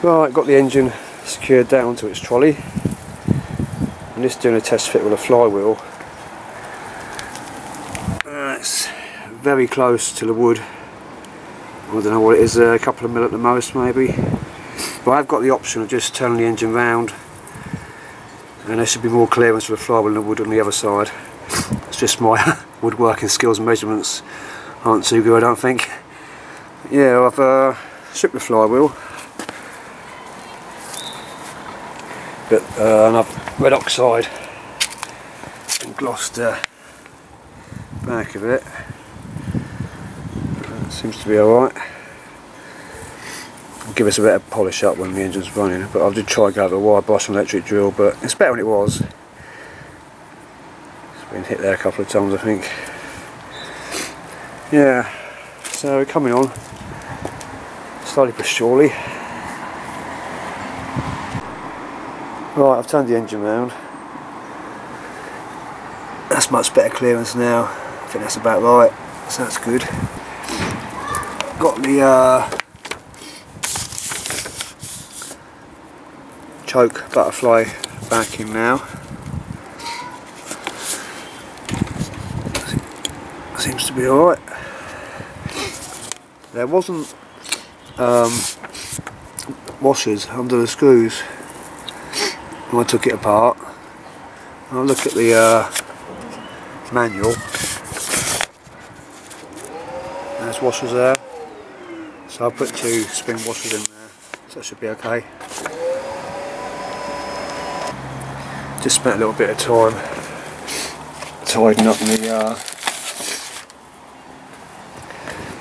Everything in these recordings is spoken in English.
Right, got the engine secured down to its trolley. I'm just doing a test fit with a flywheel. It's very close to the wood. I don't know what it is, a couple of mil at the most maybe. But I've got the option of just turning the engine round, and there should be more clearance for the flywheel than the wood on the other side. It's just my woodworking skills and measurements aren't too good, I don't think. Yeah, I've stripped the flywheel. And I've red oxide and glossed the back of it. That seems to be alright. I'll give us a bit of polish up when the engine's running, but I'll just try and go over a wire brush and electric drill, but it's better than it was. It's been hit there a couple of times, I think. Yeah, so we're coming on slowly but surely. Right, I've turned the engine round. That's much better clearance now. I think that's about right, so that's good. Got the choke butterfly back in now. Seems to be alright. There wasn't washers under the screws when I took it apart. And I'll look at the manual. There's washers there, so I'll put 2 spring washers in there, so that should be okay. Just spent a little bit of time tidying up the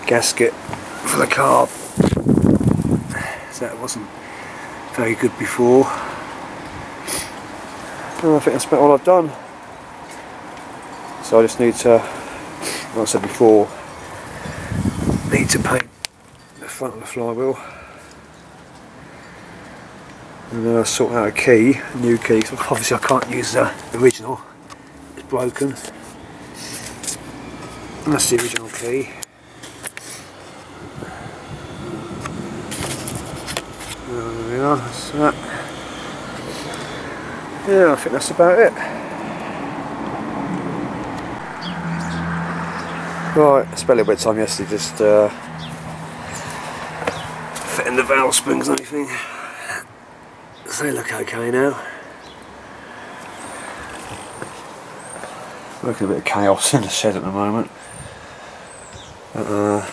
gasket for the carb, so that wasn't very good before. And I think that's about all I've done. So I just need to, like I said before, need to paint the front of the flywheel and sort out a new key. So obviously I can't use the original, it's broken. And that's the original key. There we are, that's that. Yeah, I think that's about it. Right, I spent a little bit of time yesterday just fitting the valve springs and everything. So they look okay now. Working a bit of chaos in the shed at the moment. Not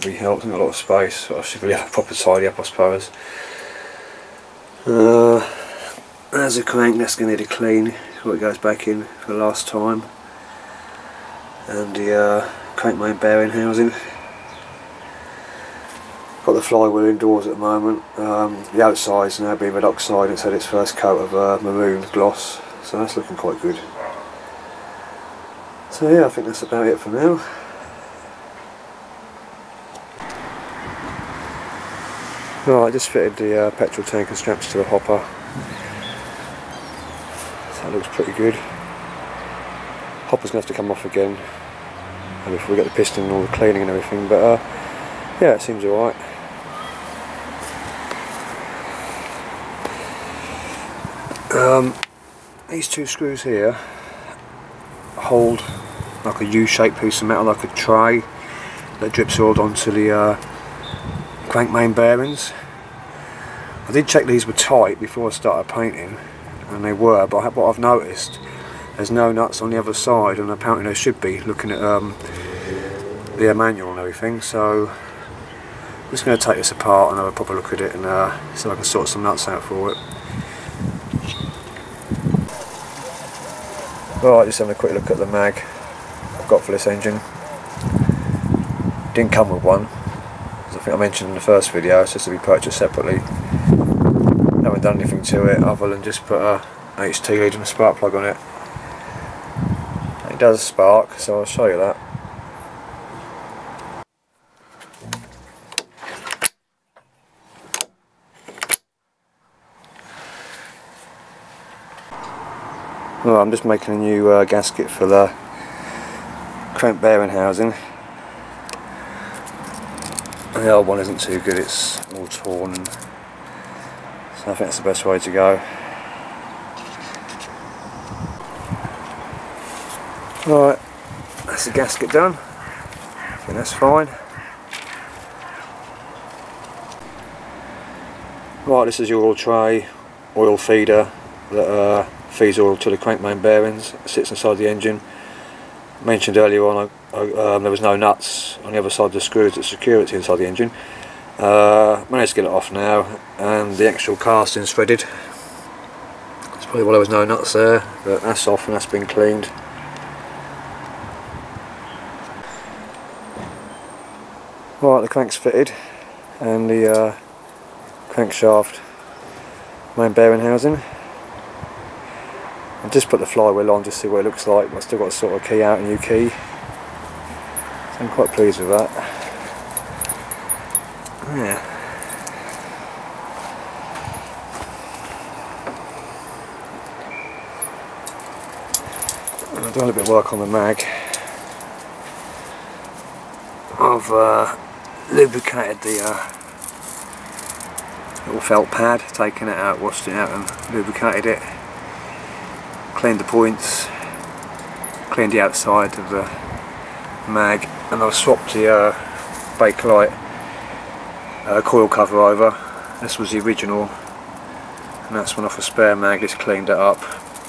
really helped, not a lot of space, but I should really have a proper tidy up, I suppose. There's a crank that's going to need a clean before it goes back in for the last time. And the crank main bearing housing. Got the flywheel indoors at the moment. The outside's now being red oxide. It's had its first coat of maroon gloss, so that's looking quite good. So yeah, I think that's about it for now. Right, I just fitted the petrol tank and straps to the hopper. So that looks pretty good. Hopper's going to have to come off again before we get the piston and all the cleaning and everything, but yeah, it seems alright. These 2 screws here hold like a U-shaped piece of metal, like a tray that drips oiled onto the crank main bearings. I did check these were tight before I started painting, and they were, but what I've noticed, there's no nuts on the other side, and apparently they should be, looking at the manual and everything. So I'm just going to take this apart and have a proper look at it and see if I can sort some nuts out for it. Right, just having a quick look at the mag I've got for this engine. Didn't come with one, as I think I mentioned in the first video. It's just to be purchased separately. Haven't done anything to it other than just put a HT lead and a spark plug on it. It does spark, so I'll show you that. Well, I'm just making a new gasket for the crank bearing housing. The old one isn't too good, it's all torn and So I think that's the best way to go. Right, that's the gasket done. I think that's fine. Right, this is your oil tray, oil feeder that feeds oil to the crank main bearings. It sits inside the engine. Mentioned earlier on, there was no nuts on the other side of the screws that secure it inside the engine. Managed to get it off now, and the actual casting's threaded. That's probably why there was no nuts there, but that's off and that's been cleaned. Right, the crank's fitted, and the crankshaft main bearing housing. I've just put the flywheel on just to see what it looks like. I've still got to sort of key out a new key, so I'm quite pleased with that. Yeah. I've done a bit of work on the mag. I've lubricated the little felt pad, taken it out, washed it out and lubricated it, cleaned the points, cleaned the outside of the mag, and I've swapped the Bakelite coil cover over. This was the original, and that's one off a spare mag. It's cleaned it up,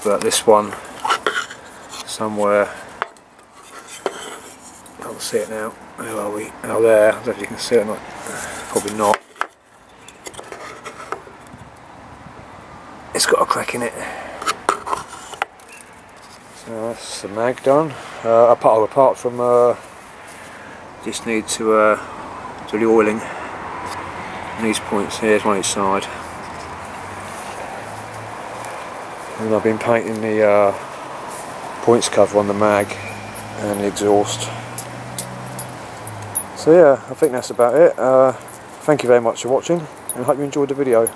but this one somewhere, I can't see it now. Where are we? Oh, there. I don't know if you can see it or not. Probably not. It's got a crack in it. So that's the mag done. Apart from just need to do the oiling. And these points here, one each side. And I've been painting the points cover on the mag and the exhaust. So yeah, I think that's about it. Thank you very much for watching, and I hope you enjoyed the video.